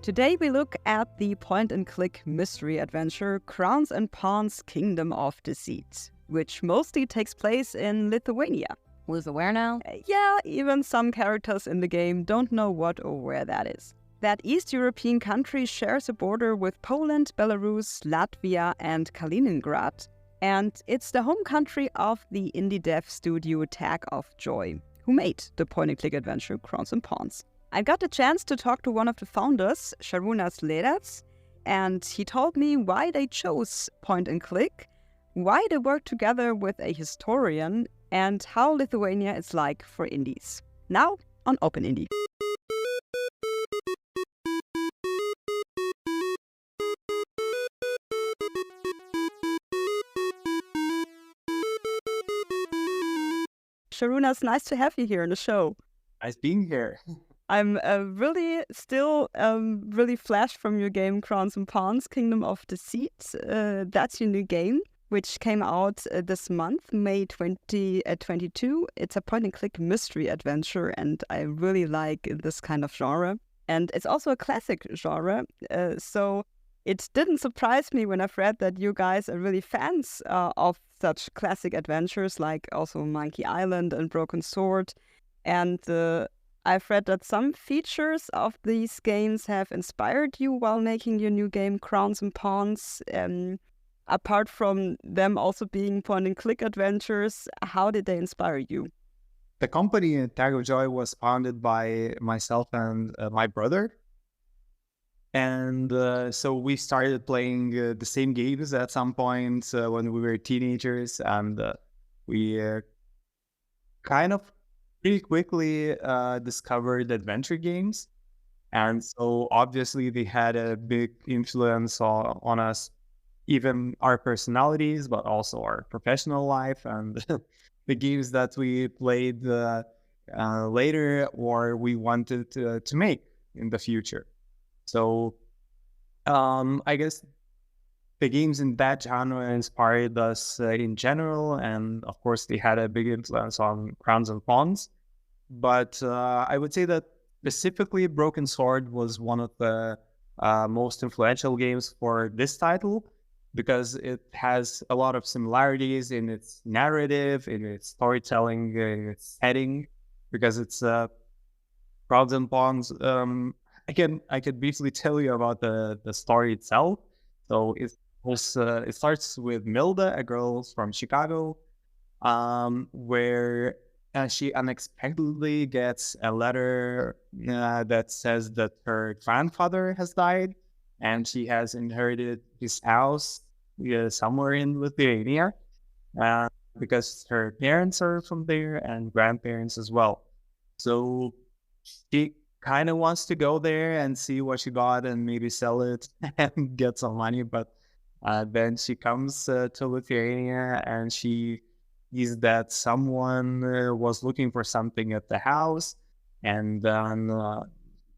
Today we look at the point-and-click mystery adventure Crowns and Pawns Kingdom of Deceit, which mostly takes place in Lithuania. Who's aware now? Yeah, even some characters in the game don't know what or where that is. That East European country shares a border with Poland, Belarus, Latvia, and Kaliningrad, and it's the home country of the indie dev studio Tag of Joy, who made the point-and-click adventure Crowns and Pawns. I got the chance to talk to one of the founders, Šarūnas Ledas, and he told me why they chose point-and-click, why they worked together with a historian, and how Lithuania is like for indies. Now on Open Indie. Šarūnas, nice to have you here on the show. Nice being here. I'm really still really flashed from your game Crowns and Pawns Kingdom of Deceit. That's your new game, which came out this month, May 2022. It's a point-and-click mystery adventure, and I really like this kind of genre. And it's also a classic genre, so it didn't surprise me when I've read that you guys are really fans of such classic adventures, like also Monkey Island and Broken Sword. And I've read that some features of these games have inspired you while making your new game Crowns and Pawns. Apart from them also being point-and-click adventures, how did they inspire you? The company Tag of Joy was founded by myself and my brother. And so we started playing the same games at some point when we were teenagers. And we kind of pretty quickly discovered adventure games. And so obviously they had a big influence on us, even our personalities, but also our professional life and the games that we played later or we wanted to make in the future. So I guess the games in that genre inspired us in general. And of course, they had a big influence on Crowns and Pawns. But I would say that specifically Broken Sword was one of the most influential games for this title, because it has a lot of similarities in its narrative, in its storytelling, in its setting, because it's Crowns and Pawns. I could briefly tell you about the story itself. So it starts with Milda, a girl from Chicago, where she unexpectedly gets a letter that says that her grandfather has died, and she has inherited his house somewhere in Lithuania, because her parents are from there and grandparents as well. So she kind of wants to go there and see what she got and maybe sell it and get some money. But then she comes to Lithuania and she sees that someone was looking for something at the house. And then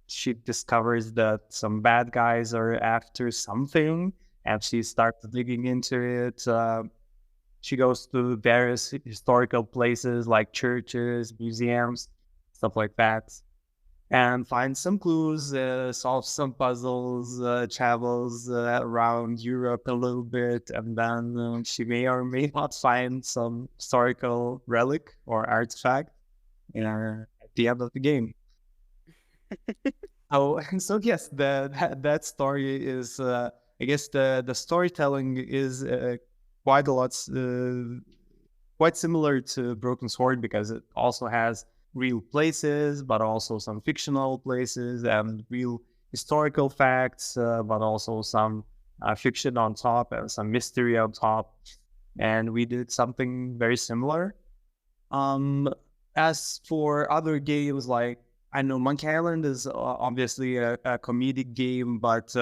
she discovers that some bad guys are after something, and she starts digging into it. She goes to various historical places like churches, museums, stuff like that, and finds some clues, solves some puzzles, travels around Europe a little bit, and then she may or may not find some historical relic or artifact at the end of the game. So yes, that story is, I guess the storytelling is quite a lot, quite similar to Broken Sword, because it also has real places, but also some fictional places and real historical facts, but also some fiction on top and some mystery on top. And we did something very similar. As for other games, like, I know Monkey Island is obviously a comedic game, but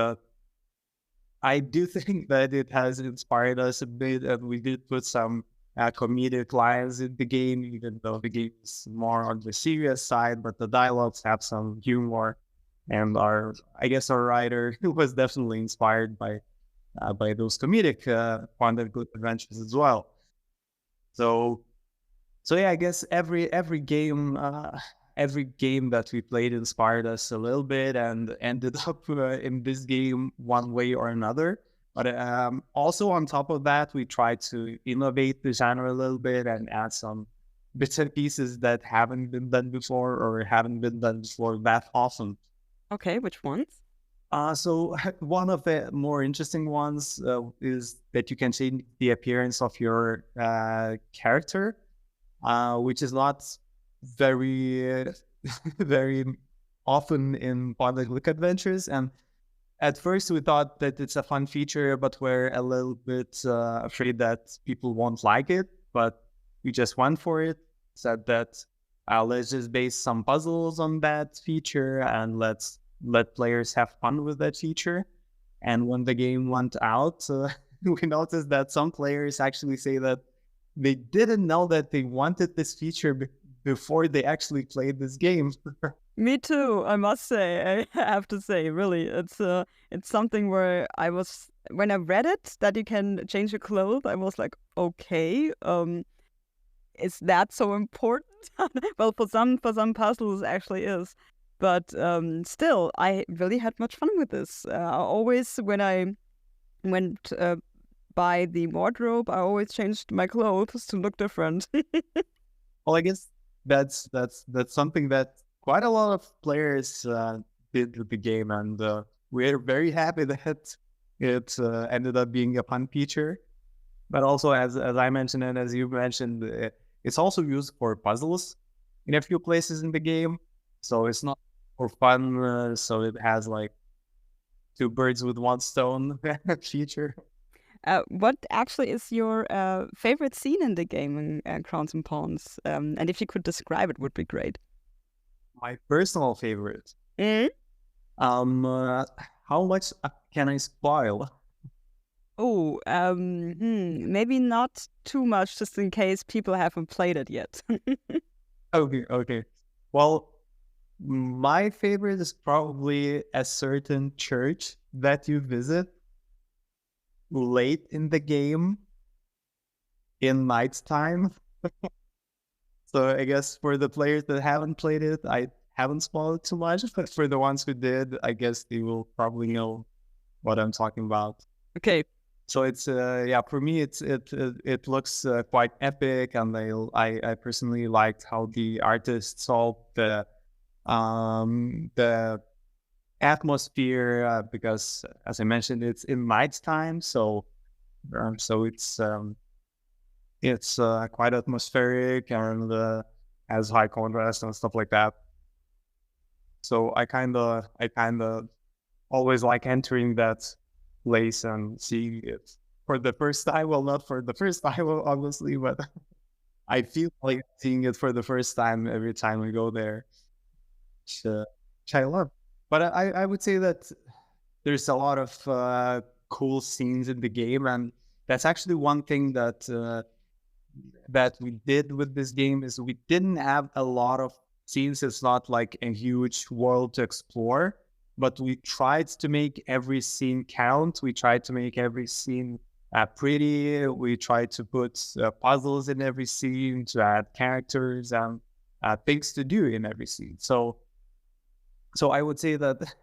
I do think that it has inspired us a bit, and we did put some comedic lines in the game, even though the game is more on the serious side, but the dialogues have some humor. And our writer was definitely inspired by those comedic point-and-click adventures as well. So So yeah, I guess every game that we played inspired us a little bit and ended up in this game one way or another. But also on top of that, we tried to innovate the genre a little bit and add some bits and pieces that haven't been done before or haven't been done before that often. Okay, which ones? So one of the more interesting ones is that you can change the appearance of your character, which is not very very often in point and click adventures. And at first we thought that it's a fun feature, but we're a little bit afraid that people won't like it. But we just went for it, said that let's just base some puzzles on that feature and let's let players have fun with that feature. And when the game went out, we noticed that some players actually say that they didn't know that they wanted this feature before they actually played this game. Me too, I must say. I have to say, really, it's something where when I read it that you can change your clothes, I was like, okay, is that so important? Well, for some puzzles, it actually is. But still, I really had much fun with this. Always when I went by the wardrobe, I always changed my clothes to look different. Well, I guess that's something that quite a lot of players did with the game, and we're very happy that it ended up being a fun feature. But also, as I mentioned and as you mentioned, it's also used for puzzles in a few places in the game. So it's not for fun. So it has like two birds with one stone feature. What actually is your favorite scene in the game in Crowns and Pawns? And if you could describe it, would be great. My personal favorite. Mm? How much can I spoil? Oh, maybe not too much, just in case people haven't played it yet. Okay. Well, my favorite is probably a certain church that you visit late in the game in nighttime. So I guess for the players that haven't played it, I haven't spoiled too much. But for the ones who did, I guess they will probably know what I'm talking about. Okay. So it's yeah, for me it looks quite epic, and I personally liked how the artist solved the atmosphere because, as I mentioned, it's in nighttime, so it's quite atmospheric and has high contrast and stuff like that. So I kind of always like entering that place and seeing it for the first time. Well, not for the first time, obviously, but I feel like seeing it for the first time every time we go there, which I love. But I would say that there's a lot of cool scenes in the game, and that's actually one thing that we did with this game is we didn't have a lot of scenes. It's not like a huge world to explore, but we tried to make every scene count. We tried to make every scene pretty. We tried to put puzzles in every scene to add characters and things to do in every scene. So I would say that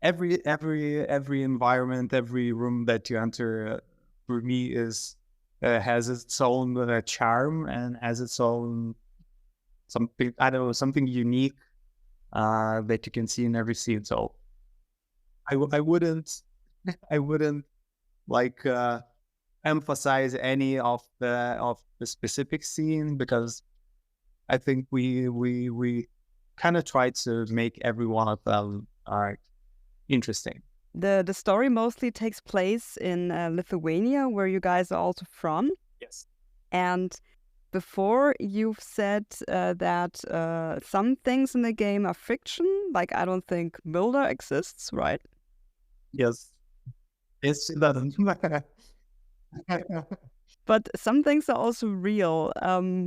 every environment, every room that you enter, for me is has its own charm and has its own something, I don't know, something unique that you can see in every scene. So I wouldn't I wouldn't like emphasize any of the specific scene because I think we kind of try to make every one of them interesting. The story mostly takes place in Lithuania, where you guys are also from. Yes. And before you've said that some things in the game are fiction, like I don't think Milda exists, right? Yes. It's that. But some things are also real.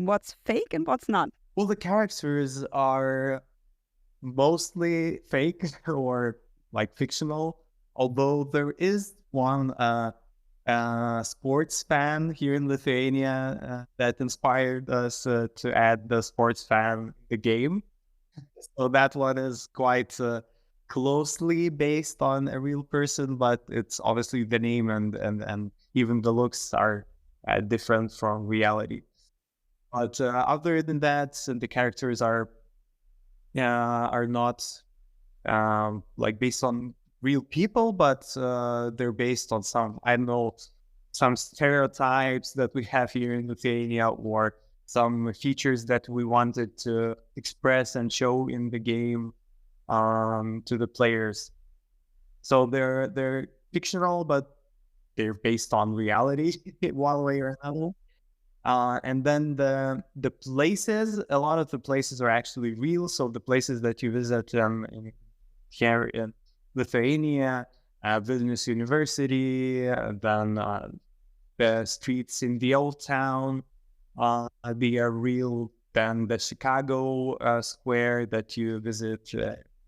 What's fake and what's not? Well, the characters are mostly fake or like fictional, although there is one sports fan here in Lithuania that inspired us to add the sports fan in the game. So that one is quite closely based on a real person, but it's obviously the name and even the looks are different from reality. But other than that, the characters are not like based on real people, but they're based on some, I don't know, some stereotypes that we have here in Lithuania, or some features that we wanted to express and show in the game to the players. So they're fictional, but they're based on reality one way or another. And then the places, a lot of the places are actually real. So the places that you visit here in Lithuania, Vilnius University, then the streets in the old town, they are real. Then the Chicago square that you visit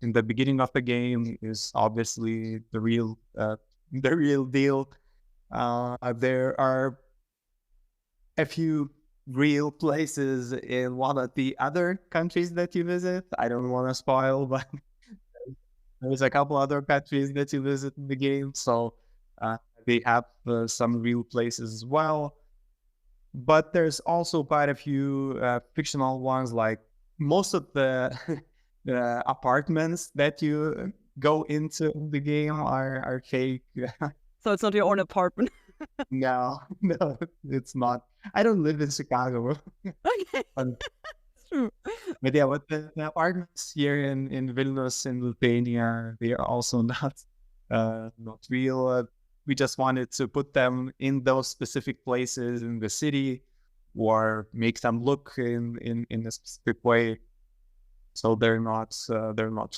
in the beginning of the game is obviously the real deal. There are a few real places in one of the other countries that you visit. I don't want to spoil, but there's a couple other countries that you visit in the game. So they have some real places as well. But there's also quite a few fictional ones, like most of the the apartments that you go into the game are fake. So it's not your own apartment. No, no, it's not. I don't live in Chicago. Okay, But, true. but yeah, but the apartments here in Vilnius in Lithuania, they are also not real. We just wanted to put them in those specific places in the city, or make them look in a specific way. So they're not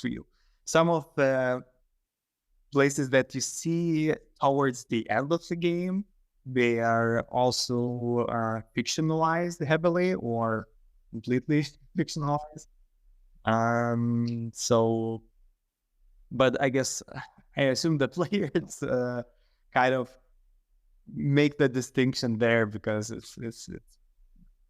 real. Some of the places that you see towards the end of the game, they are also fictionalized heavily or completely fictionalized. So, but I guess I assume the players kind of make the distinction there, because it's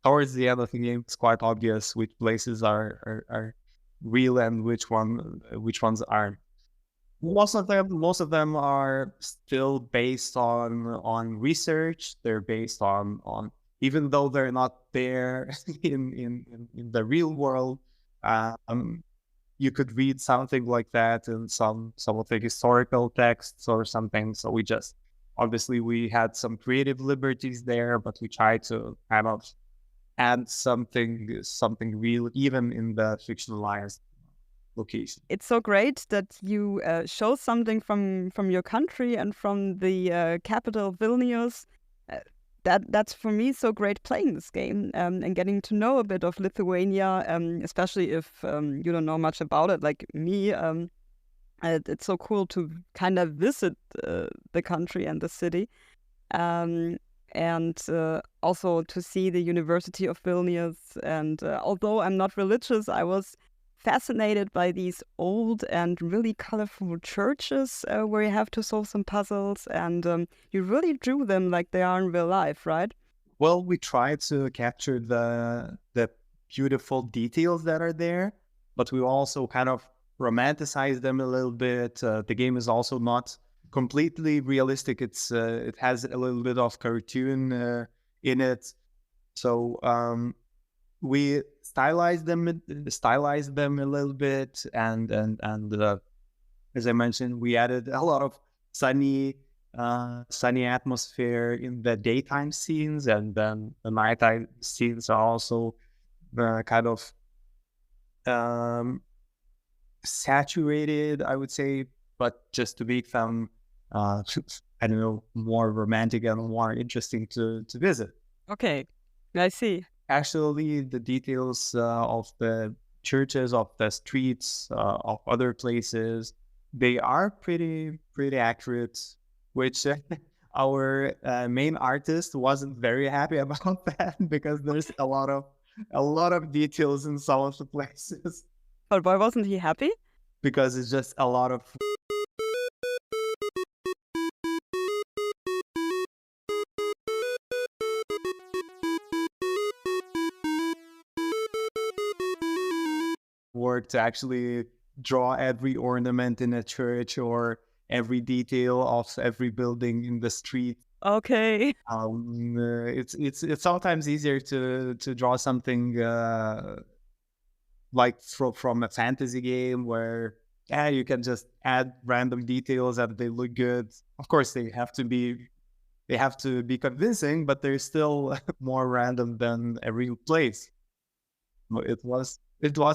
towards the end of the game, it's quite obvious which places are real and which ones aren't. Most of them are still based on research. They're based on even though they're not there in the real world. You could read something like that in some of the historical texts or something. So obviously we had some creative liberties there, but we tried to kind of add something real even in the fictionalized location. It's so great that you show something from your country and from the capital Vilnius. Uh, that's for me so great playing this game and getting to know a bit of Lithuania, especially if you don't know much about it, like me. It's so cool to kind of visit the country and the city, and also to see the University of Vilnius. And although I'm not religious, I was fascinated by these old and really colorful churches where you have to solve some puzzles, and you really drew them like they are in real life, right? Well, we try to capture the beautiful details that are there, but we also kind of romanticize them a little bit. The game is also not completely realistic. It has a little bit of cartoon in it, so we stylized them a little bit, and as I mentioned, we added a lot of sunny atmosphere in the daytime scenes, and then the nighttime scenes are also kind of saturated, I would say, but just to make them I don't know, more romantic and more interesting to visit. Okay, I see. Actually, the details of the churches, of the streets, of other places, they are pretty accurate, which our main artist wasn't very happy about that, because there's a lot of details in some of the places, But why wasn't he happy? because it's just a lot of work to actually draw every ornament in a church or every detail of every building in the street. Okay. It's sometimes easier to draw something like from a fantasy game where you can just add random details and they look good. Of course, they have to be convincing, but they're still more random than a real place. It was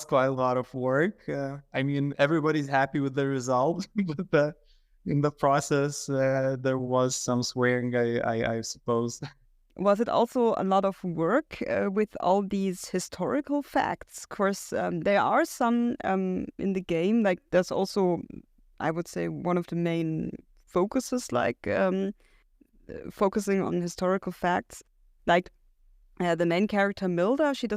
quite a lot of work. I mean, everybody's happy with the result, but in the process, there was some swearing, I suppose. Was it also a lot of work with all these historical facts? Of course, there are some in the game. Like there's also, I would say, one of the main focuses, like focusing on historical facts. Like the main character Milda, she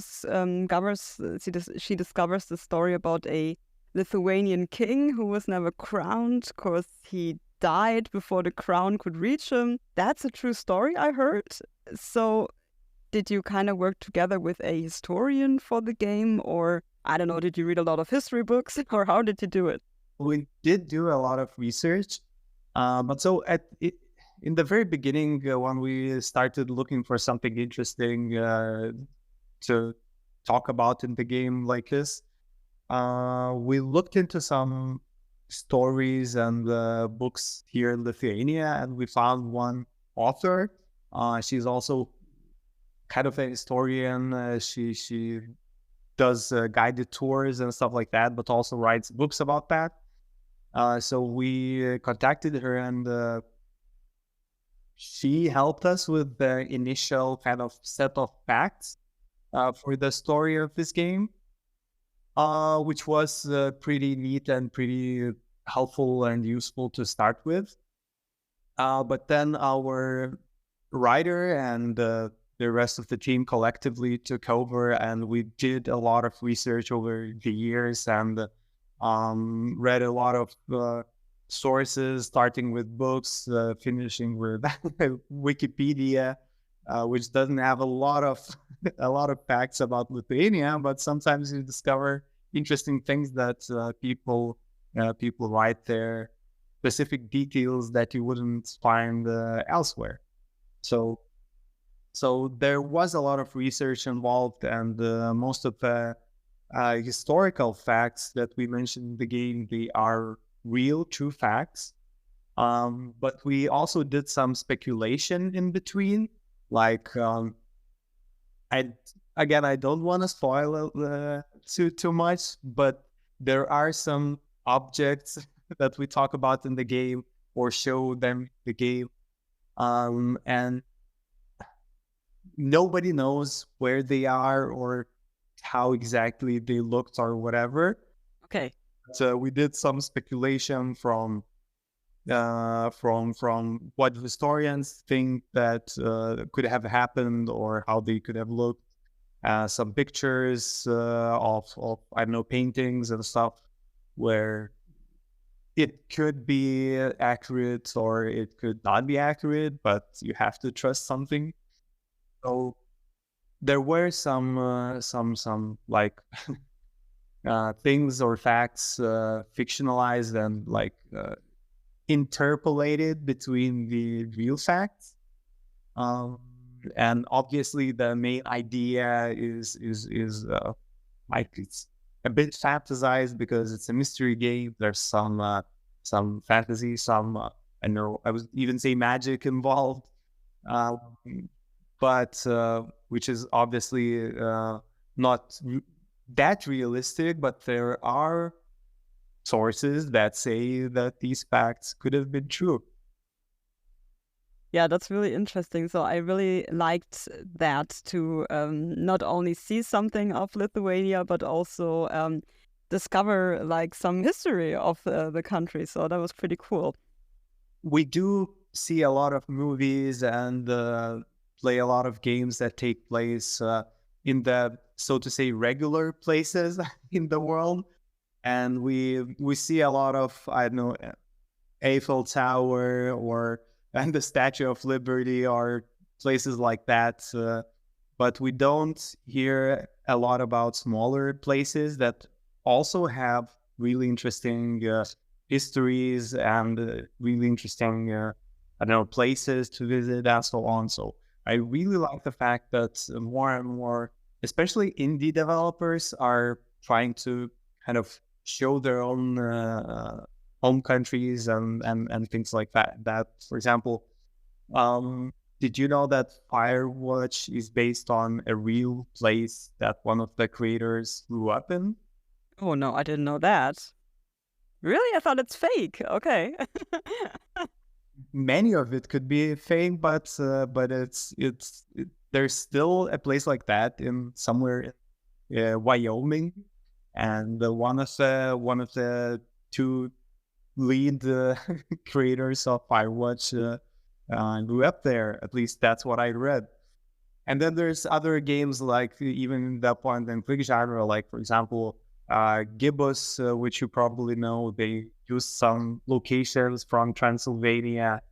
discovers the story about a Lithuanian king who was never crowned because he died before the crown could reach him. That's a true story, I heard. So did you kind of work together with a historian for the game, or I don't know, did you read a lot of history books, or how did you do it? We did do a lot of research, but so in the very beginning, when we started looking for something interesting to talk about in the game like this, we looked into some stories and books here in Lithuania, and we found one author. She's also kind of a historian. She does guided tours and stuff like that, but also writes books about that. So we contacted her, and she helped us with the initial kind of set of facts for the story of this game, which was pretty neat and pretty helpful and useful to start with. But then our writer and the rest of the team collectively took over, and we did a lot of research over the years and read a lot of sources, starting with books, finishing with Wikipedia, which doesn't have a lot of facts about Lithuania, but sometimes you discover interesting things that people write there, specific details that you wouldn't find elsewhere. So there was a lot of research involved, and most of the historical facts that we mentioned in the game, they are real, true facts. But we also did some speculation in between. Like, I don't want to spoil too much, but there are some objects that we talk about in the game or show them in the game, and nobody knows where they are or how exactly they looked or whatever. Okay. So we did some speculation from what historians think that could have happened or how they could have looked. Some pictures of I don't know, paintings and stuff where it could be accurate or it could not be accurate, but you have to trust something. So there were some like things or facts fictionalized and like interpolated between the real facts, and obviously the main idea is like it's a bit fantasized because it's a mystery game. There's some fantasy, some I know I would even say magic involved, but which is obviously not that realistic. But there are sources that say that these facts could have been true. Yeah, that's really interesting. So I really liked that to not only see something of Lithuania, but also discover like some history of the country. So that was pretty cool. We do see a lot of movies and play a lot of games that take place in the, so to say, regular places in the world. And we see a lot of, I don't know, Eiffel Tower or and the Statue of Liberty or places like that. But we don't hear a lot about smaller places that also have really interesting histories and really interesting, I don't know, places to visit and so on. So I really like the fact that more and more, especially indie developers, are trying to kind of show their own home countries and things like that. That, for example, did you know that Firewatch is based on a real place that one of the creators grew up in? Oh no, I didn't know that. Really? I thought it's fake. Okay. Many of it could be fake, but there's still a place like that in somewhere in Wyoming, and one of the two lead creators of Firewatch grew up there. At least that's what I read. And then there's other games like even that point and click genre, like for example, Gibbous, which you probably know. They use some locations from Transylvania,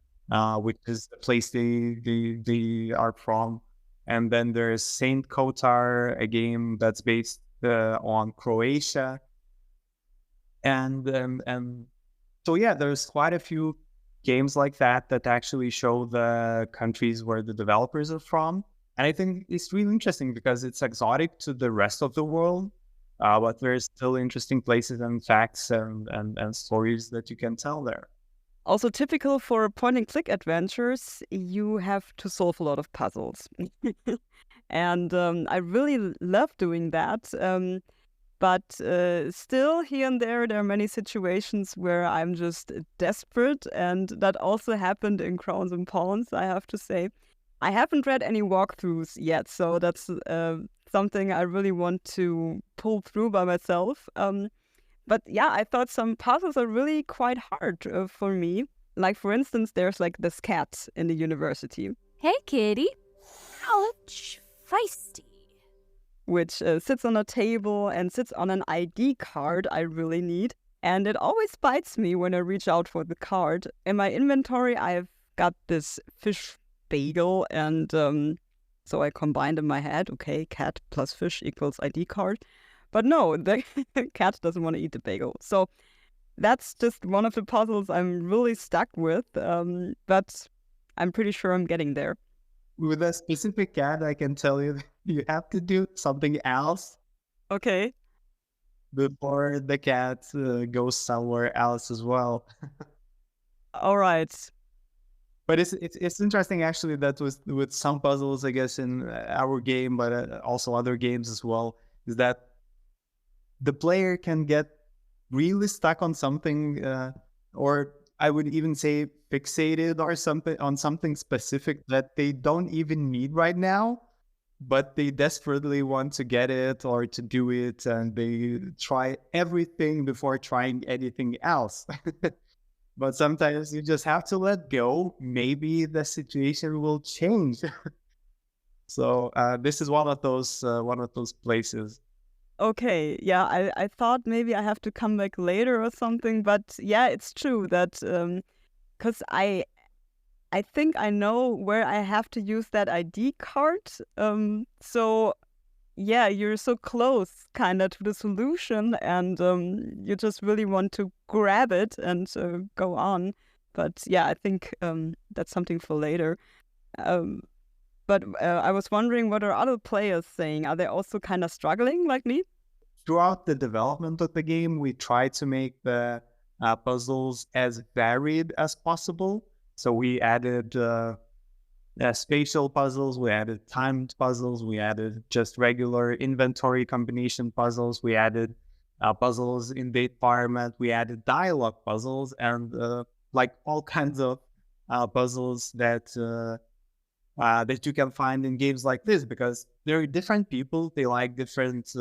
which is the place they are from. And then there's Saint Kotar, a game that's based on Croatia. And so yeah, there's quite a few games like that that actually show the countries where the developers are from. And I think it's really interesting because it's exotic to the rest of the world, but there's still interesting places and facts and stories that you can tell there. Also, typical for point and click adventures, you have to solve a lot of puzzles. And I really love doing that. But still, here and there are many situations where I'm just desperate. And that also happened in Crowns and Pawns, I have to say. I haven't read any walkthroughs yet, so that's something I really want to pull through by myself. But yeah, I thought some puzzles are really quite hard for me. Like, for instance, there's like this cat in the university. Hey, kitty. Ouch. Feisty. Which sits on a table and sits on an ID card I really need. And it always bites me when I reach out for the card. In my inventory, I've got this fish bagel, and so I combined in my head, okay, cat plus fish equals ID card. But no, the cat doesn't want to eat the bagel. So that's just one of the puzzles I'm really stuck with, but I'm pretty sure I'm getting there. With a specific cat, I can tell you that you have to do something else Okay. before the cat goes somewhere else as well. All right. But it's interesting actually that with some puzzles, I guess, in our game, but also other games as well, is that the player can get really stuck on something, or I would even say fixated or something on something specific that they don't even need right now, but they desperately want to get it or to do it, and they try everything before trying anything else. But sometimes you just have to let go. Maybe the situation will change. So this is one of those places. Okay, yeah, I thought maybe I have to come back later or something, but yeah, it's true that because I think I know where I have to use that ID card. So yeah, you're so close kind of to the solution, and you just really want to grab it and go on. But yeah, I think that's something for later. Um, but I was wondering, what are other players saying? Are they also kind of struggling like me? Throughout the development of the game, we try to make the puzzles as varied as possible. So we added spatial puzzles, we added timed puzzles, we added just regular inventory combination puzzles, we added puzzles in date format, we added dialogue puzzles, and like all kinds of puzzles that you can find in games like this, because there are different people, they like different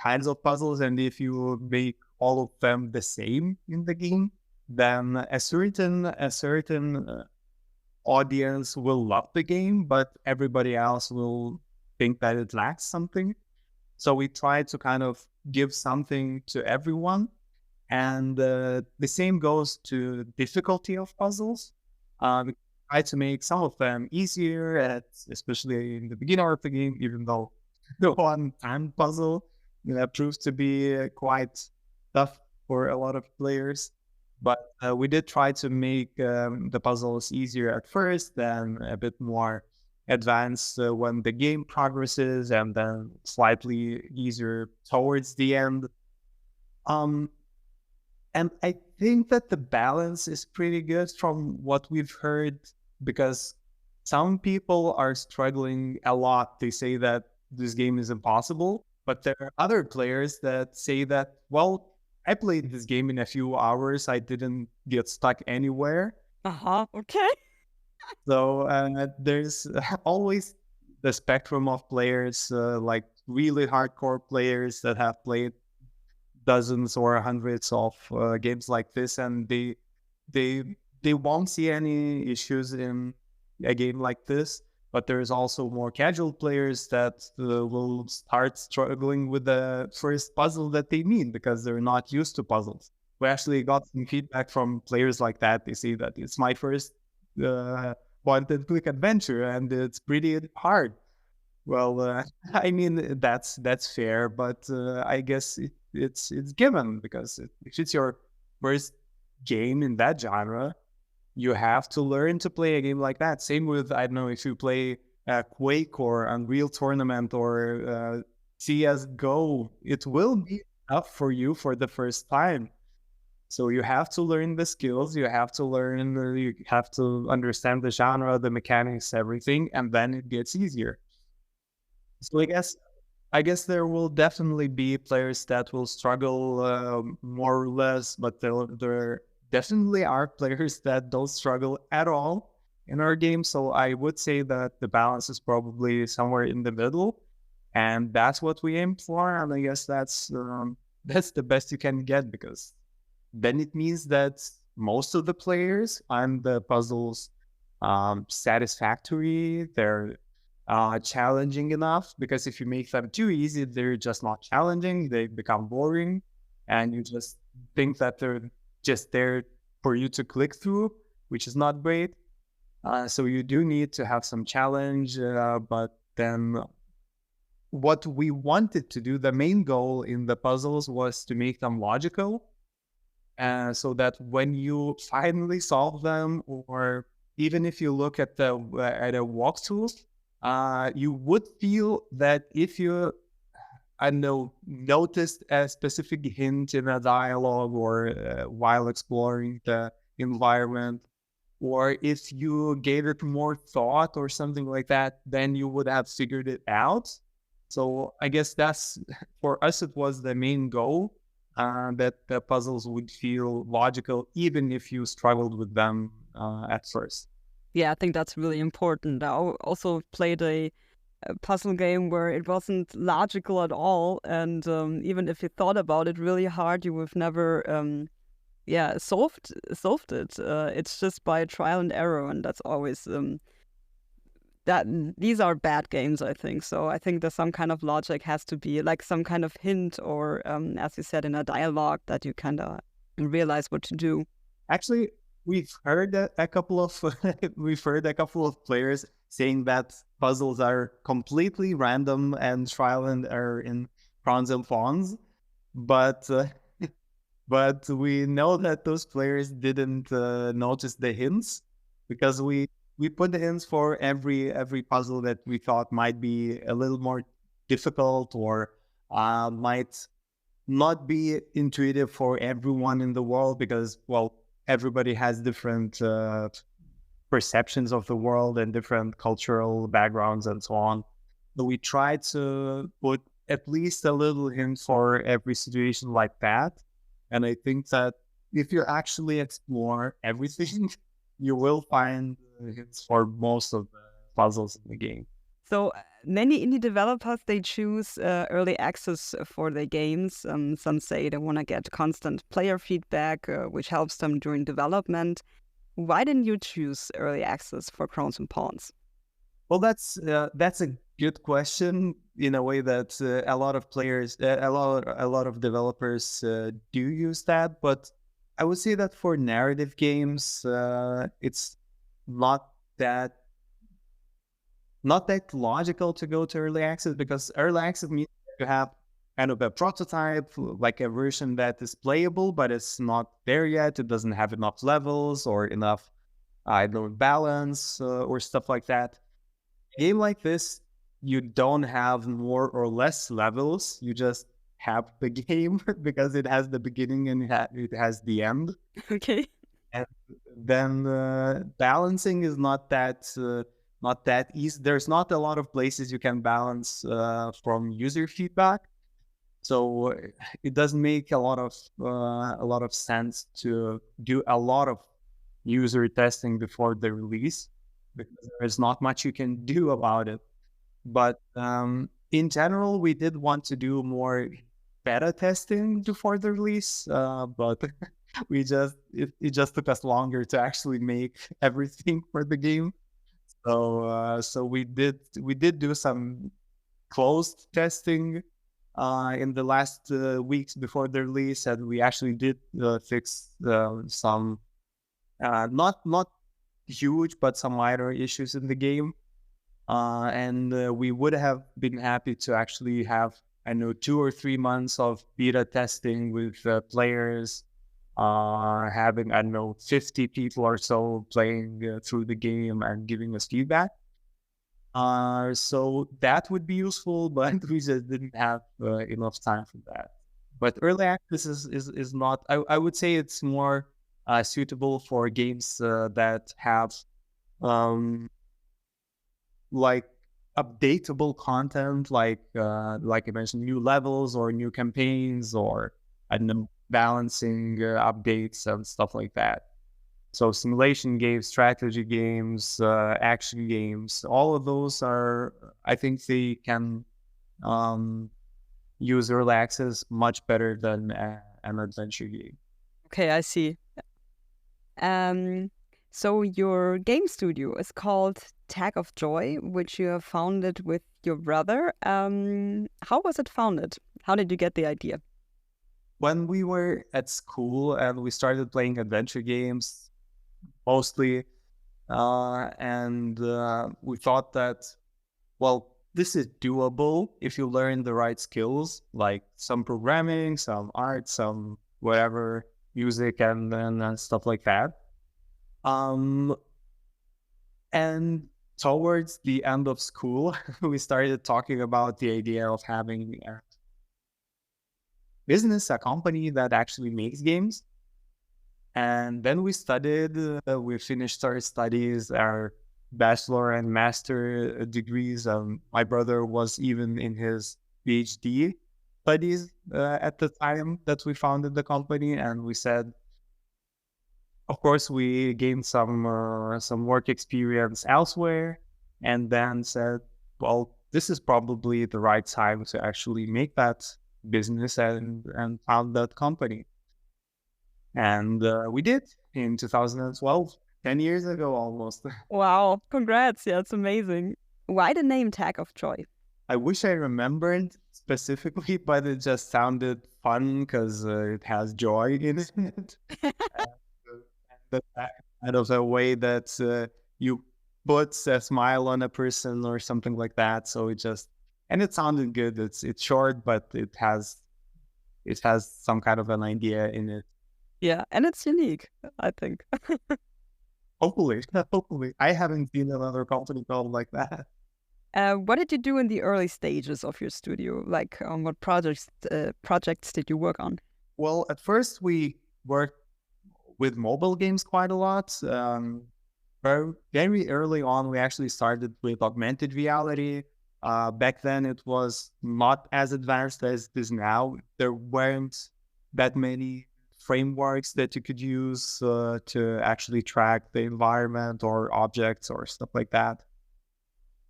kinds of puzzles, and if you make all of them the same in the game, then a certain audience will love the game, but everybody else will think that it lacks something. So we try to kind of give something to everyone. And the same goes to difficulty of puzzles. We try to make some of them easier, especially in the beginning of the game, even though the one time puzzle proved to be quite tough for a lot of players. But we did try to make the puzzles easier at first, then a bit more advanced when the game progresses, and then slightly easier towards the end. Um, and I think that the balance is pretty good from what we've heard, because some people are struggling a lot. They say that this game is impossible, but there are other players that say that, well, I played this game in a few hours. I didn't get stuck anywhere. Okay. So there's always the spectrum of players, like really hardcore players that have played dozens or hundreds of games like this, and they they won't see any issues in a game like this. But there's also more casual players that will start struggling with the first puzzle that they meet because they're not used to puzzles. We actually got some feedback from players like that. They say that it's my first point-and-click adventure, and it's pretty hard. Well, I mean that's fair, but I guess it's given, because if it's your first game in that genre, you have to learn to play a game like that. Same with, I don't know, if you play Quake or Unreal Tournament or CS:GO, it will be tough for you for the first time. So you have to learn the skills, you have to understand the genre, the mechanics, everything, and then it gets easier. So I guess there will definitely be players that will struggle more or less, but there definitely are players that don't struggle at all in our game. So I would say that the balance is probably somewhere in the middle, and that's what we aim for. And I guess that's the best you can get, because then it means that most of the players find the puzzles satisfactory. They're challenging enough, because if you make them too easy, they're just not challenging. They become boring, and you just think that they're just there for you to click through, which is not great. So you do need to have some challenge, but then what we wanted to do, the main goal in the puzzles, was to make them logical, so that when you finally solve them, or even if you look at a walkthrough, you would feel that if you, I don't know, noticed a specific hint in a dialogue, or while exploring the environment, or if you gave it more thought or something like that, then you would have figured it out. So I guess that's, for us, it was the main goal, that the puzzles would feel logical, even if you struggled with them at first. Yeah, I think that's really important. I also played a puzzle game where it wasn't logical at all, and even if you thought about it really hard, you would never, solved it. It's just by trial and error, and that's always that these are bad games, I think. So I think there's some kind of logic has to be, like some kind of hint, or as you said, in a dialogue, that you kind of realize what to do. Actually, we've heard a couple of players saying that puzzles are completely random and trial and error in Crowns and Fawns, but but we know that those players didn't notice the hints, because we put the hints for every puzzle that we thought might be a little more difficult, or might not be intuitive for everyone in the world, because, well, everybody has different perceptions of the world and different cultural backgrounds and so on. So we try to put at least a little hint for every situation like that. And I think that if you actually explore everything, you will find hints for most of the puzzles in the game. So many indie developers, they choose early access for their games. Some say they want to get constant player feedback, which helps them during development. Why didn't you choose early access for Crowns and Pawns? Well, that's a good question. In a way that a lot of players, a lot of developers do use that. But I would say that for narrative games, it's not that logical to go to early access, because early access means you have kind of a prototype, like a version that is playable, but it's not there yet. It doesn't have enough levels or enough, I don't know, balance or stuff like that. A game like this, you don't have more or less levels. You just have the game because it has the beginning and it has the end. Okay. And then balancing is not that easy. There's not a lot of places you can balance from user feedback. So it doesn't make a lot of sense to do a lot of user testing before the release, because there's not much you can do about it. But in general, we did want to do more beta testing before the release, but it just took us longer to actually make everything for the game. So we did do some closed testing in the last weeks before the release, and we actually did fix some not huge but some minor issues in the game. And we would have been happy to actually have, I know, 2 or 3 months of beta testing with players, having, I don't know, 50 people or so playing through the game and giving us feedback. So that would be useful, but we just didn't have enough time for that. But early access is not, I would say it's more suitable for games that have like updatable content, like I mentioned, new levels or new campaigns, or I don't know, balancing updates and stuff like that. So simulation games, strategy games, action games, all of those are, I think they can use early access much better than an adventure game. Okay, I see. So your game studio is called Tag of Joy, which you have founded with your brother. How was it founded? How did you get the idea? When we were at school and we started playing adventure games, mostly, and we thought that, well, this is doable if you learn the right skills, like some programming, some art, some whatever, music, and stuff like that. And towards the end of school, we started talking about the idea of having a business, a company that actually makes games. And then we studied, we finished our studies, our bachelor and master degrees. My brother was even in his PhD studies at the time that we founded the company. And we said, of course, we gained some work experience elsewhere, and then said, well, this is probably the right time to actually make that business and found that company. And we did in 2012, 10 years ago almost. Wow, congrats. Yeah, it's amazing. Why the name Tag of Joy? I wish I remembered specifically, but it just sounded fun because it has joy in it. That's kind of a way that you put a smile on a person or something like that. So it sounded good. It's short, but it has some kind of an idea in it. Yeah, and it's unique, I think. Hopefully. I haven't seen another company called like that. What did you do in the early stages of your studio? Like, what projects did you work on? Well, at first we worked with mobile games quite a lot. Very early on, we actually started with augmented reality. Back then, it was not as advanced as it is now. There weren't that many frameworks that you could use to actually track the environment or objects or stuff like that.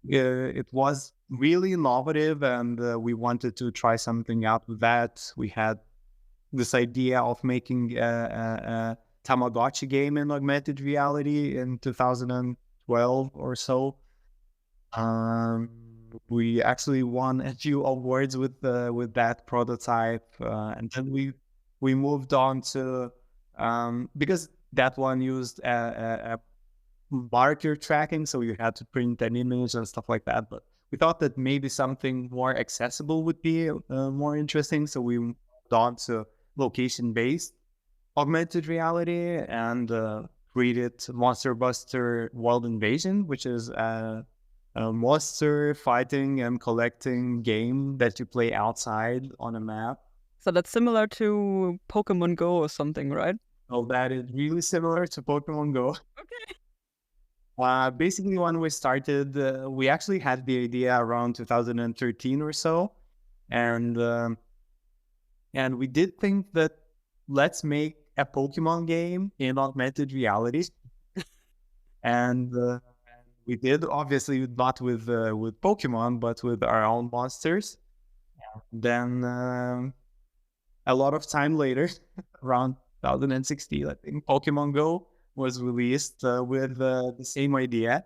It was really innovative, and we wanted to try something out with that. We had this idea of making a Tamagotchi game in augmented reality in 2012 or so. We actually won a few awards with that prototype, and then we moved on to because that one used a marker tracking, so you had to print an image and stuff like that. But we thought that maybe something more accessible would be more interesting. So we moved on to location-based augmented reality and created Monster Buster World Invasion, which is a monster fighting and collecting game that you play outside on a map. So that's similar to Pokemon Go or something, right? Oh, that is really similar to Pokemon Go. Okay. Basically, when we started, we actually had the idea around 2013 or so, and we did think that let's make a Pokemon game in augmented reality, and we did, obviously not with Pokemon, but with our own monsters. Then a lot of time later, around 2016, I think Pokemon Go was released with the same idea.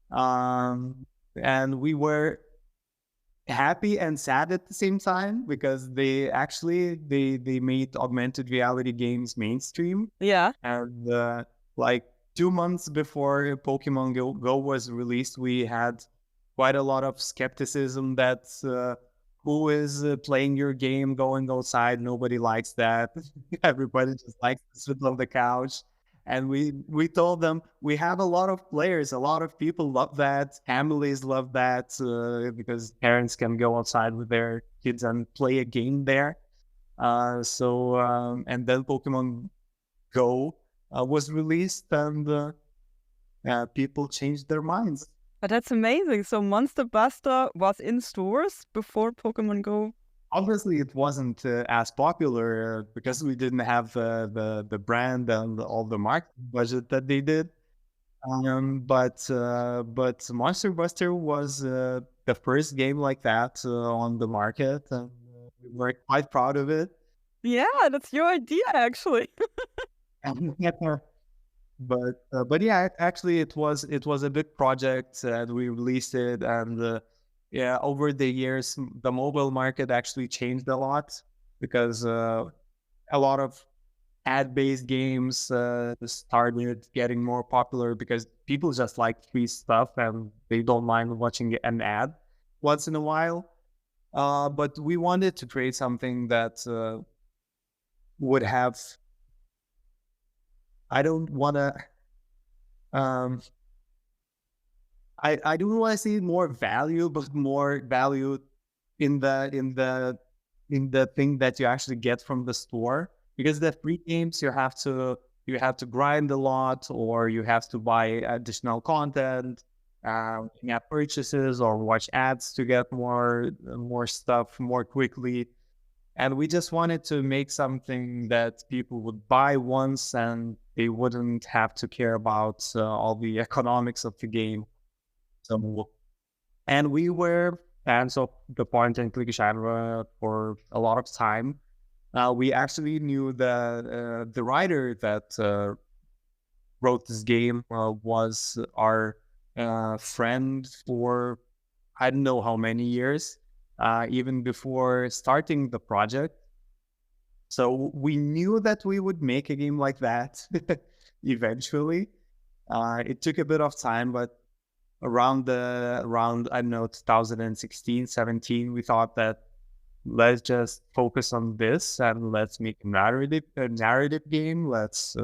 And we were happy and sad at the same time because they made augmented reality games mainstream. Yeah. And like 2 months before Pokemon Go was released, we had quite a lot of skepticism that who is playing your game going outside? Nobody likes that. Everybody just likes to sit on the couch. And we told them we have a lot of players, a lot of people love that, families love that because parents can go outside with their kids and play a game there. And then Pokemon Go was released, and people changed their minds. But that's amazing. So Monster Buster was in stores before Pokemon Go. Obviously, it wasn't as popular because we didn't have the brand and all the marketing budget that they did. But Monster Buster was the first game like that on the market, and we were quite proud of it. Yeah, that's your idea, actually. But yeah, actually, it was a big project, and we released it, and yeah, over the years, the mobile market actually changed a lot because a lot of ad-based games started getting more popular because people just like free stuff and they don't mind watching an ad once in a while. But we wanted to create something that would have. I don't want to. I don't want to see more value, but more value in the thing that you actually get from the store. Because the free games you have to grind a lot, or you have to buy additional content, in-app purchases, or watch ads to get more stuff more quickly. And we just wanted to make something that people would buy once and they wouldn't have to care about all the economics of the game. So, and we were fans of the point and click genre for a lot of time. We actually knew the writer that wrote this game was our friend for I don't know how many years, even before starting the project. So we knew that we would make a game like that eventually. It took a bit of time, but around I don't know 2016, 17, we thought that let's just focus on this and let's make a narrative game. Let's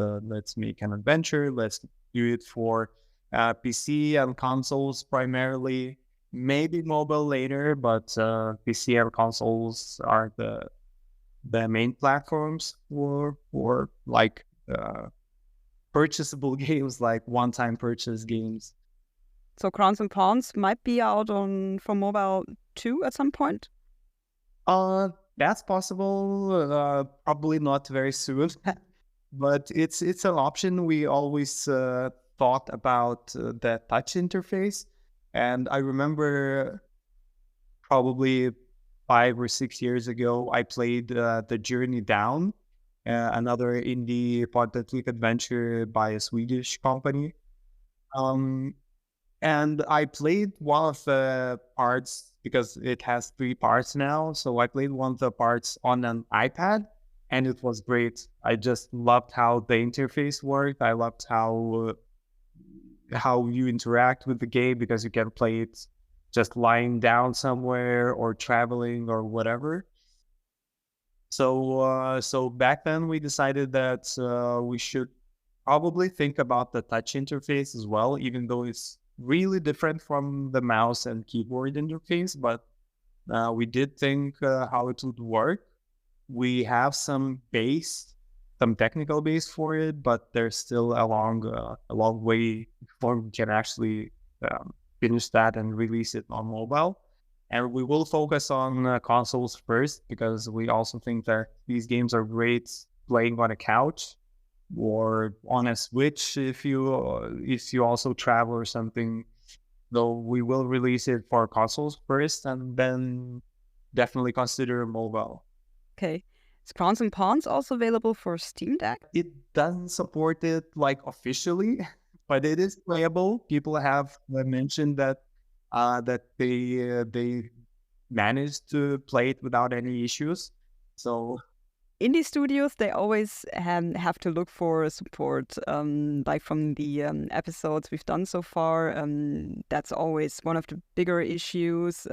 make an adventure. Let's do it for PC and consoles primarily. Maybe mobile later, but PC and consoles are the main platforms for like purchasable games, like one-time purchase games. So Crowns and Pawns might be out for mobile too at some point? That's possible. Probably not very soon, but it's an option. We always thought about the touch interface, and I remember probably 5 or 6 years ago, I played The Journey Down, another indie point-and-click adventure by a Swedish company. And I played one of the parts because it has 3 parts now. So I played one of the parts on an iPad, and it was great. I just loved how the interface worked. I loved how you interact with the game because you can play it just lying down somewhere or traveling or whatever. So back then we decided that we should probably think about the touch interface as well, even though it's really different from the mouse and keyboard interface. But we did think how it would work. We have some technical base for it, but there's still a long way before we can actually finish that and release it on mobile. And we will focus on consoles first, because we also think that these games are great playing on a couch or on a Switch if you also travel or something. Though we will release it for consoles first, and then definitely consider mobile. Okay. Is Crowns and Pawns also available for Steam Deck? It doesn't support it like officially, but it is playable. People have mentioned that they managed to play it without any issues. So Indie studios, they always have to look for support. Like from the episodes we've done so far, that's always one of the bigger issues.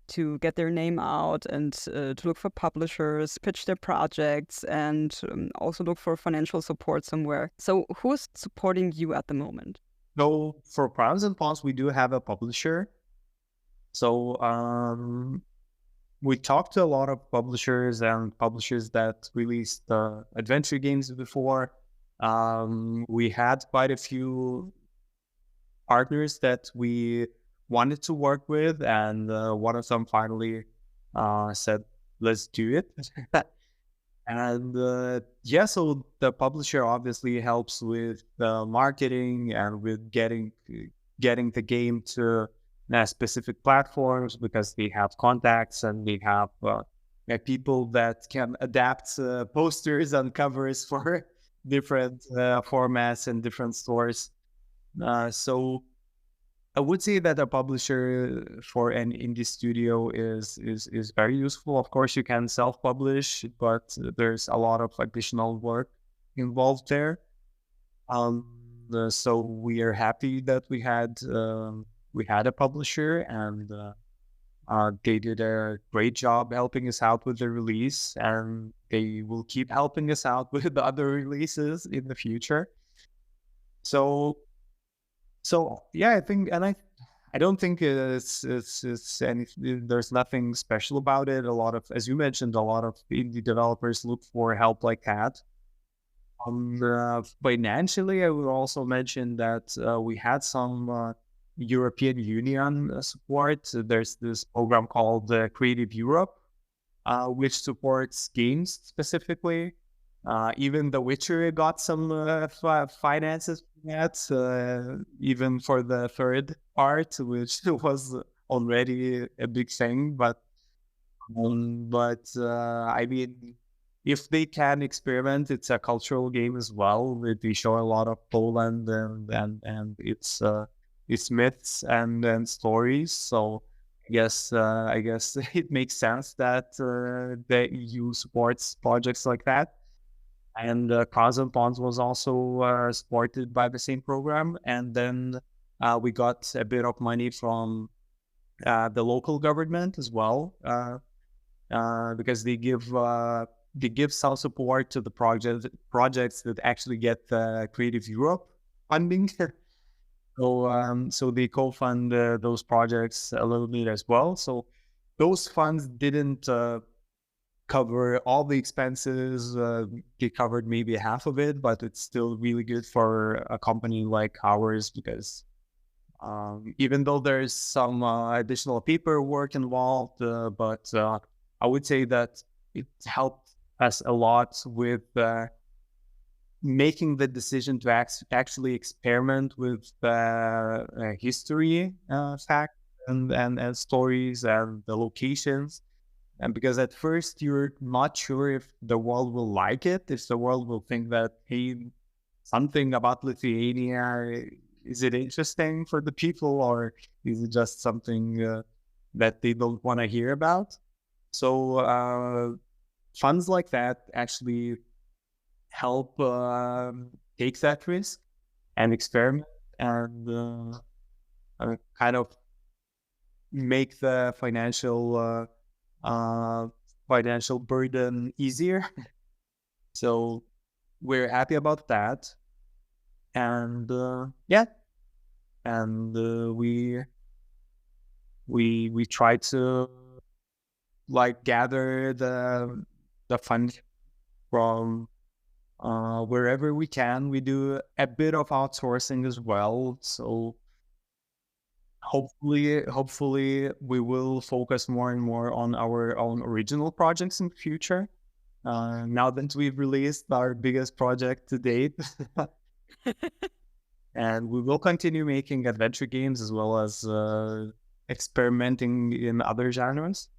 To get their name out and to look for publishers, pitch their projects, and also look for financial support somewhere. So who's supporting you at the moment? So for Crowns and Pawns, we do have a publisher. So we talked to a lot of publishers that released adventure games before. We had quite a few partners that we wanted to work with, and one of them finally said, let's do it. And so the publisher obviously helps with the marketing and with getting the game to specific platforms, because they have contacts and they have people that can adapt posters and covers for different formats and different stores. So I would say that a publisher for an indie studio is very useful. Of course, you can self-publish, but there's a lot of additional work involved there. So we are happy that we had a publisher, and they did a great job helping us out with the release, and they will keep helping us out with the other releases in the future. So yeah, I think, and I don't think it's anything. There's nothing special about it. A lot of, as you mentioned, a lot of indie developers look for help like that. Financially, I would also mention that we had some European Union support. There's this program called Creative Europe, which supports games specifically. Even The Witcher got some finances from that, even for the third part, which was already a big thing. But I mean, if they can experiment, it's a cultural game as well. They show a lot of Poland and its myths and stories. So I guess it makes sense that the EU supports projects like that. And Crowns and Pawns was also supported by the same program. And then we got a bit of money from the local government as well, because they give some support to the projects that actually get Creative Europe funding. So they co-fund those projects a little bit as well. So those funds didn't cover all the expenses. They covered maybe half of it, but it's still really good for a company like ours, because even though there's some additional paperwork involved, but I would say that it helped us a lot with making the decision to actually experiment with history facts and stories and the locations. And because at first you're not sure if the world will like it, if the world will think that, hey, something about Lithuania, is it interesting for the people, or is it just something that they don't want to hear about? So funds like that actually help take that risk and experiment and kind of make the financial burden easier. So we're happy about that, and we try to like gather the fund from wherever we can. We do a bit of outsourcing as well, so hopefully we will focus more and more on our own original projects in the future. Now that we've released our biggest project to date, and we will continue making adventure games as well as experimenting in other genres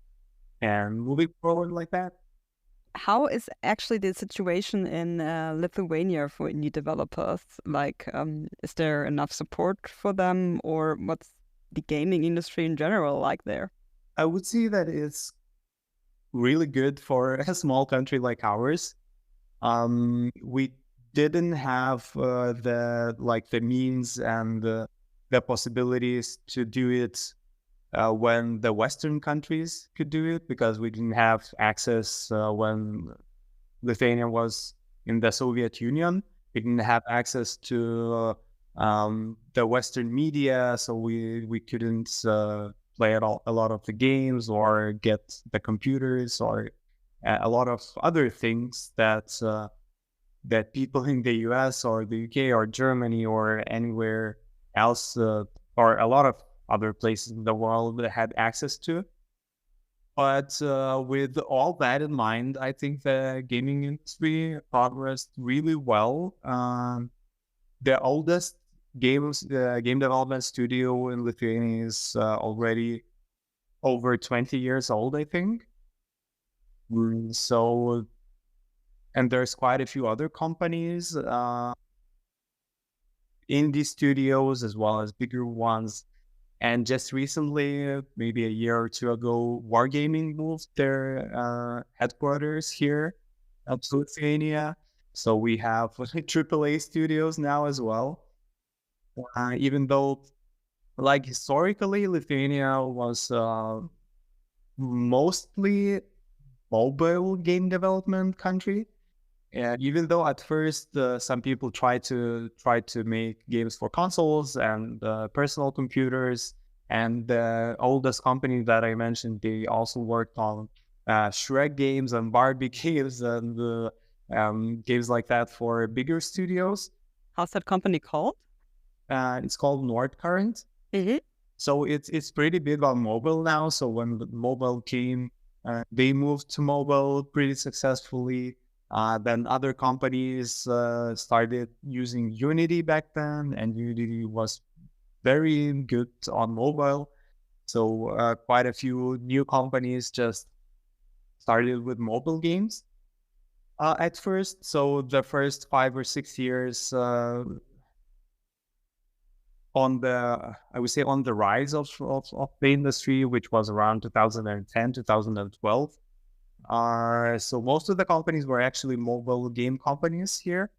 and moving forward like that. How is actually the situation in Lithuania for indie developers? Like, is there enough support for them, or what's the gaming industry in general like there? I would say that it's really good for a small country like ours. We didn't have the means and the possibilities to do it when the Western countries could do it, because we didn't have access when Lithuania was in the Soviet Union. We didn't have access to the Western media, so we couldn't play a lot of the games or get the computers or a lot of other things that people in the US or the UK or Germany or anywhere else or a lot of other places in the world had access to. But with all that in mind, I think the gaming industry progressed really well. The oldest game development studio in Lithuania is already over 20 years old, I think. So, and there's quite a few other companies, indie studios as well as bigger ones. And just recently, maybe a year or two ago, Wargaming moved their headquarters here to Lithuania. So we have AAA studios now as well. Even though, like, historically, Lithuania was mostly mobile game development country. And even though at first some people try to make games for consoles and personal computers, and the oldest company that I mentioned, they also worked on Shrek games and Barbie games and games like that for bigger studios. How's that company called? It's called Nord Current. Mm-hmm. So it's pretty big on mobile now. So when the mobile came, they moved to mobile pretty successfully. Then other companies started using Unity back then, and Unity was very good on mobile. So quite a few new companies just started with mobile games at first. So the first 5 or 6 years I would say on the rise of the industry, which was around 2010, 2012. So most of the companies were actually mobile game companies here,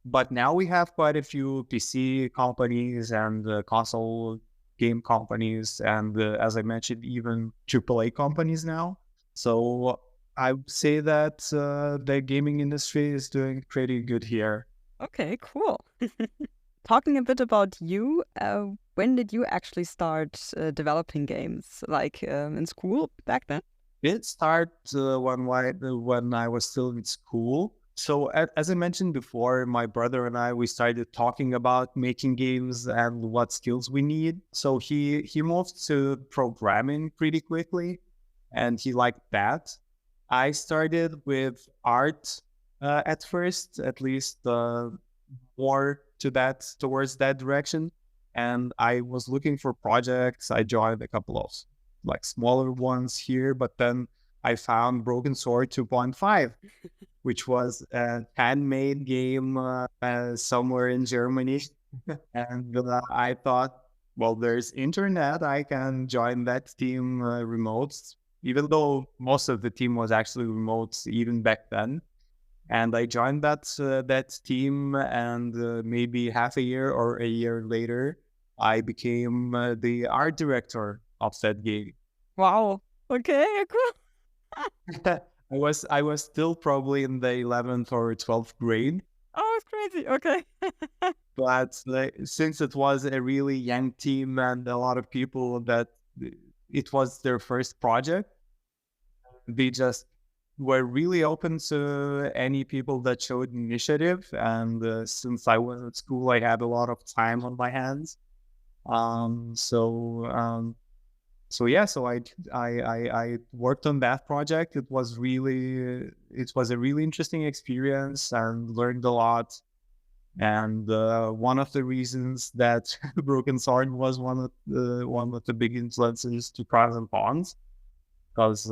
but now we have quite a few PC companies and console game companies, and as I mentioned, even AAA companies now. So I would say that the gaming industry is doing pretty good here. Okay, cool. Talking a bit about you, when did you actually start developing games? Like in school back then? It started when I was still in school. So as I mentioned before, my brother and I, we started talking about making games and what skills we need. So he moved to programming pretty quickly, and he liked that. I started with art at first, at least more towards that direction. And I was looking for projects. I joined a couple of like smaller ones here, but then I found Broken Sword 2.5, which was a handmade game somewhere in Germany. And I thought, well, there's internet. I can join that team remote, even though most of the team was actually remote even back then. And I joined that team, and maybe half a year or a year later, I became the art director of that game. Wow. Okay, cool. I was still probably in the 11th or 12th grade, Oh, it's crazy. Okay. but since it was a really young team and a lot of people that it was their first project, they just were really open to any people that showed initiative. And since I was at school, I had a lot of time on my hands. Um, so um, so yeah, so I worked on that project. It was a really interesting experience and learned a lot. And one of the reasons that Broken Sword was one of the big influences to Pros and Pawns, because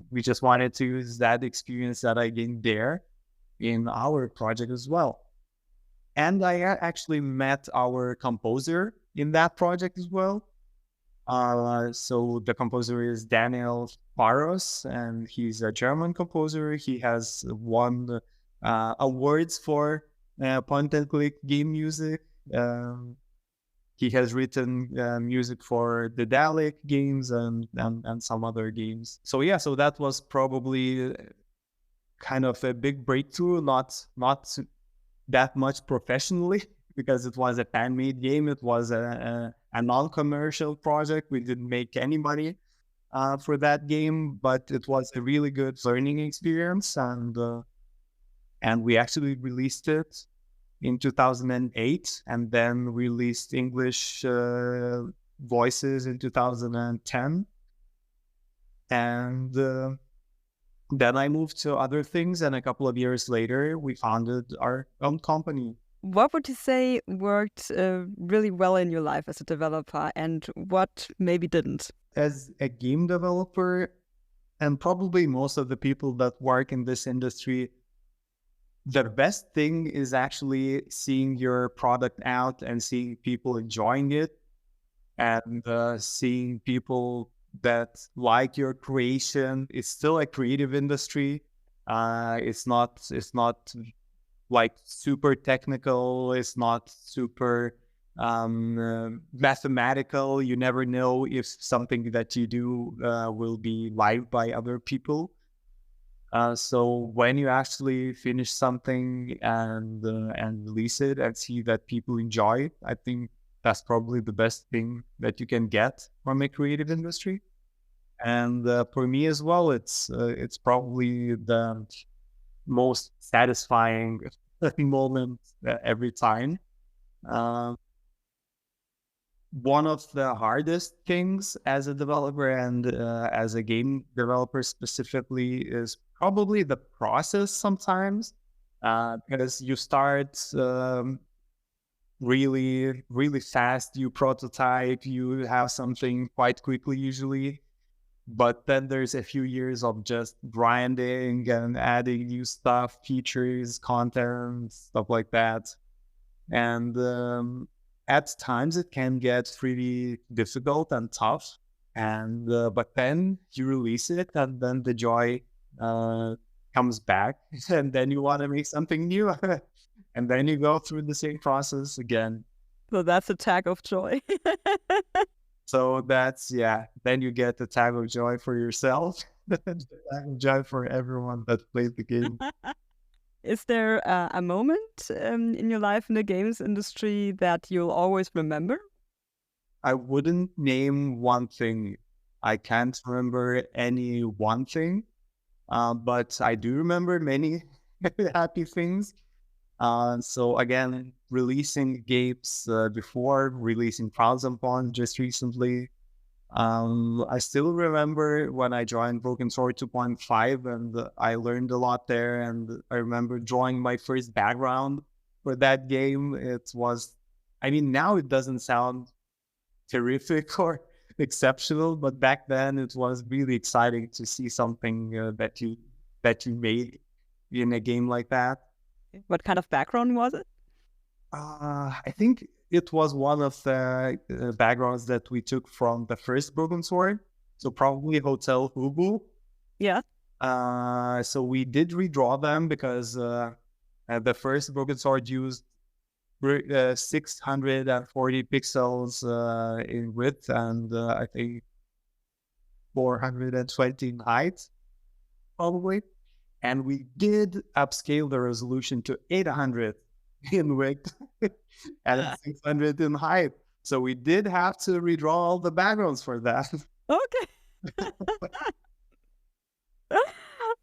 we just wanted to use that experience that I gained there in our project as well. And I actually met our composer in that project as well. So the composer is Daniel Faros, and he's a German composer. He has won awards for point and click game music. Um, he has written music for the Dalek games and some other games. So yeah, so that was probably kind of a big breakthrough, not that much professionally, because it was a fan-made game. It was a non-commercial project. We didn't make any money for that game, but it was a really good learning experience, and we actually released it in 2008, and then released English voices in 2010, and then I moved to other things, and a couple of years later, we founded our own company. What would you say worked really well in your life as a developer, and what maybe didn't? As a game developer, and probably most of the people that work in this industry, the best thing is actually seeing your product out and seeing people enjoying it, and seeing people that like your creation. It's still a creative industry. It's not like super technical. It's not super mathematical. You never know if something that you do will be liked by other people. So when you actually finish something and release it and see that people enjoy it, I think that's probably the best thing that you can get from a creative industry. And for me as well, it's probably the most satisfying moment every time. Um, One of the hardest things as a developer and as a game developer specifically is probably the process sometimes, because you start really fast, you prototype, you have something quite quickly usually, but then there's a few years of just grinding and adding new stuff, features, content, stuff like that. And at times it can get pretty difficult and tough. And but then you release it, and then the joy comes back, and then you want to make something new, and then you go through the same process again. So that's a tag of joy. So that's, yeah, then you get the tag of joy for yourself, the tag of joy for everyone that played the game. Is there a moment in your life in the games industry that you'll always remember? I wouldn't name one thing. I can't remember any one thing, but I do remember many happy things. So again, releasing games before, releasing Pros and Pawns just recently. I still remember when I joined Broken Sword 2.5, and I learned a lot there. And I remember drawing my first background for that game. It was, I mean, now it doesn't sound terrific or exceptional, but back then it was really exciting to see something that you made in a game like that. What kind of background was it? I think it was one of the backgrounds that we took from the first Broken Sword, so probably Hotel Hubu. Yeah. So we did redraw them because the first Broken Sword used 640 pixels in width, and I think 420 in height, probably. And we did upscale the resolution to 800 in width and 600 in height. So we did have to redraw all the backgrounds for that. Okay.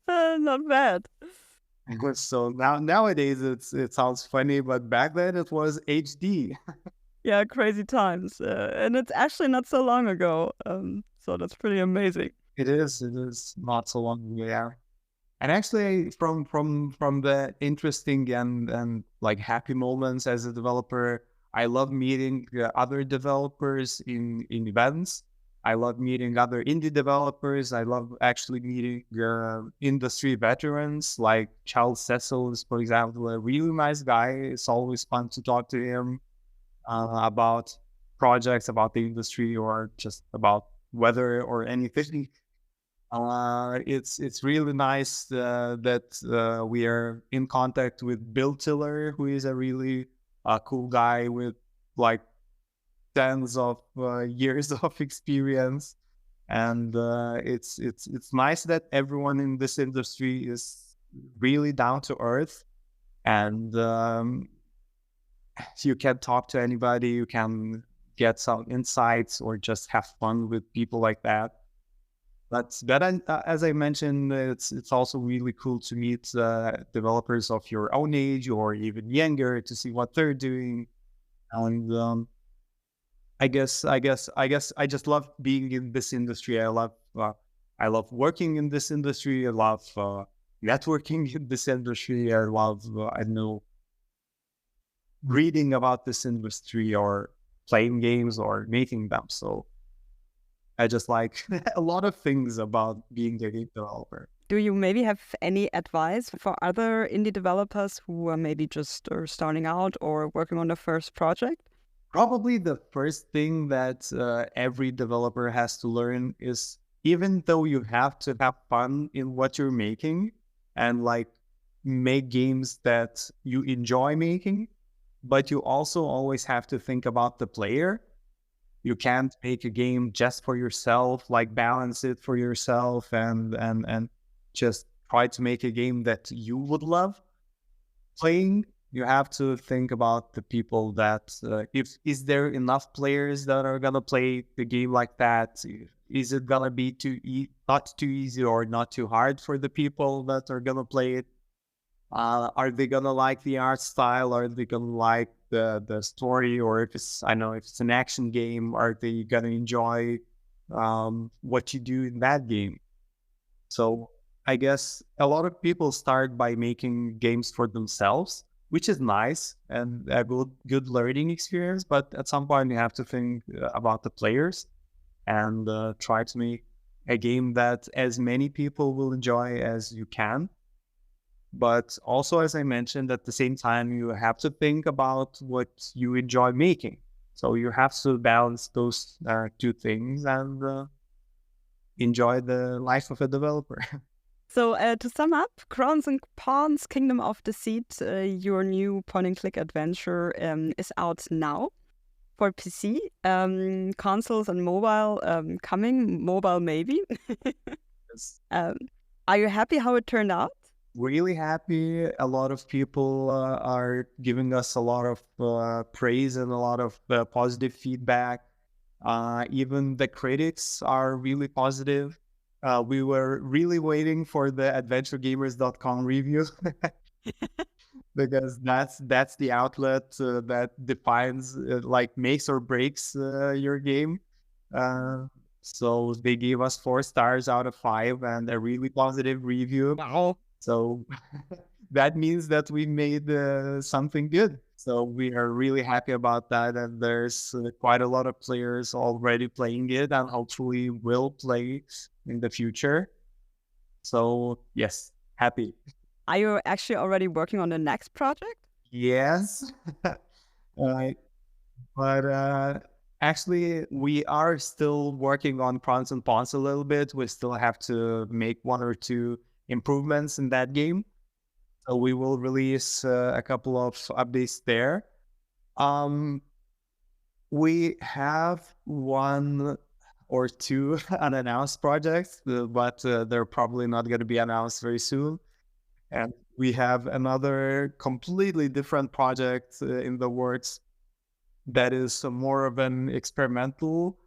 Not bad. So nowadays it sounds funny, but back then it was HD. Yeah, crazy times. And it's actually not so long ago. So that's pretty amazing. It is not so long ago, yeah. And actually, from the interesting and like happy moments as a developer, I love meeting other developers in events. I love meeting other indie developers. I love actually meeting industry veterans like Charles Cecil is, for example, a really nice guy. It's always fun to talk to him about projects, about the industry, or just about weather or anything. It's really nice that we are in contact with Bill Tiller, who is a really cool guy with like tens of years of experience, and it's nice that everyone in this industry is really down to earth, and you can talk to anybody, you can get some insights or just have fun with people like that. But as I mentioned, it's also really cool to meet developers of your own age or even younger to see what they're doing. And I guess I just love being in this industry. I love working in this industry. I love networking in this industry. I love I don't know, reading about this industry or playing games or making them. So I just like a lot of things about being a game developer. Do you maybe have any advice for other indie developers who are maybe just starting out or working on their first project? Probably the first thing that every developer has to learn is, even though you have to have fun in what you're making and like make games that you enjoy making, but you also always have to think about the player. You can't make a game just for yourself, like balance it for yourself and just try to make a game that you would love playing. You have to think about the people that, is there enough players that are gonna play the game like that? Is it gonna be not too easy or not too hard for the people that are gonna play it? Are they gonna like the art style? Are they gonna like the story? Or if it's, I know, if it's an action game, are they gonna enjoy what you do in that game? So I guess a lot of people start by making games for themselves, which is nice and a good learning experience. But at some point, you have to think about the players and try to make a game that as many people will enjoy as you can. But also, as I mentioned, at the same time, you have to think about what you enjoy making. So you have to balance those two things and enjoy the life of a developer. So to sum up, Crowns and Pawns Kingdom of Deceit, your new point-and-click adventure is out now for PC, consoles and mobile coming, mobile maybe. Yes. Are you happy how it turned out? Really happy. A lot of people are giving us a lot of praise and a lot of positive feedback. Even the critics are really positive. We were really waiting for the adventuregamers.com review because that's the outlet that defines, like makes or breaks your game. So they gave us 4 stars out of 5 and a really positive review. Wow. So that means that we made something good. So we are really happy about that. And there's quite a lot of players already playing it and hopefully will play in the future. So yes, happy. Are you actually already working on the next project? Yes. But actually, we are still working on Crowns and Pawns a little bit. We still have to make 1 or 2 improvements in that game. So we will release a couple of updates there. We have one or two unannounced projects, but they're probably not going to be announced very soon. And we have another completely different project in the works that is more of an experimental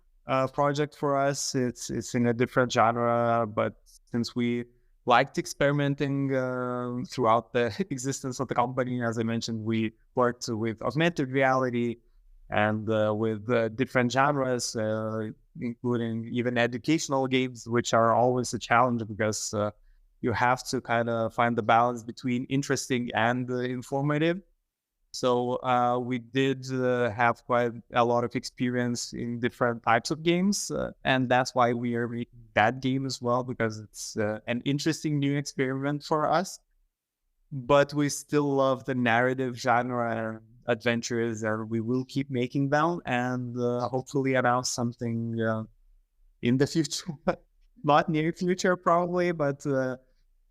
project for us. It's in a different genre, but since we liked experimenting throughout the existence of the company, as I mentioned, we worked with augmented reality and with different genres, including even educational games, which are always a challenge because you have to kind of find the balance between interesting and informative. So we did have quite a lot of experience in different types of games, and that's why we are making that game as well, because it's an interesting new experiment for us. But we still love the narrative genre adventures, and we will keep making them and hopefully announce something in the future. Not near future probably, but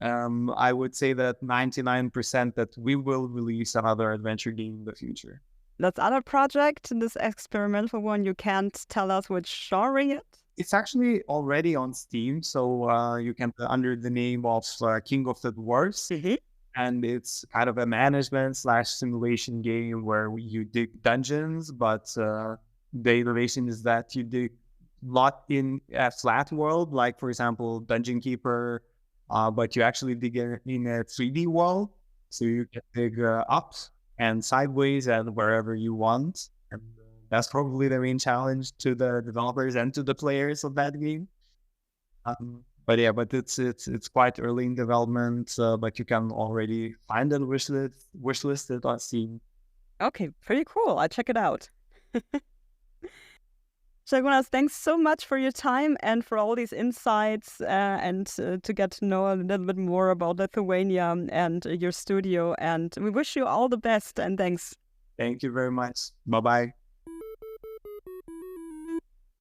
I would say that 99% that we will release another adventure game in the future. That other project, this experimental one, you can't tell us which genre yet? It's actually already on Steam, so you can under the name of King of the Dwarves. Mm-hmm. And it's kind of a management/simulation game where you dig dungeons, but the innovation is that you dig not in a flat world, like, for example, Dungeon Keeper, but you actually dig in a 3D world. So you can dig up and sideways and wherever you want. And that's probably the main challenge to the developers and to the players of that game. But it's quite early in development, but you can already find and wishlist it on Steam. Okay, pretty cool. I'll check it out. Šarūnas, thanks so much for your time and for all these insights and to get to know a little bit more about Lithuania and your studio. And we wish you all the best, and thanks. Thank you very much. Bye-bye.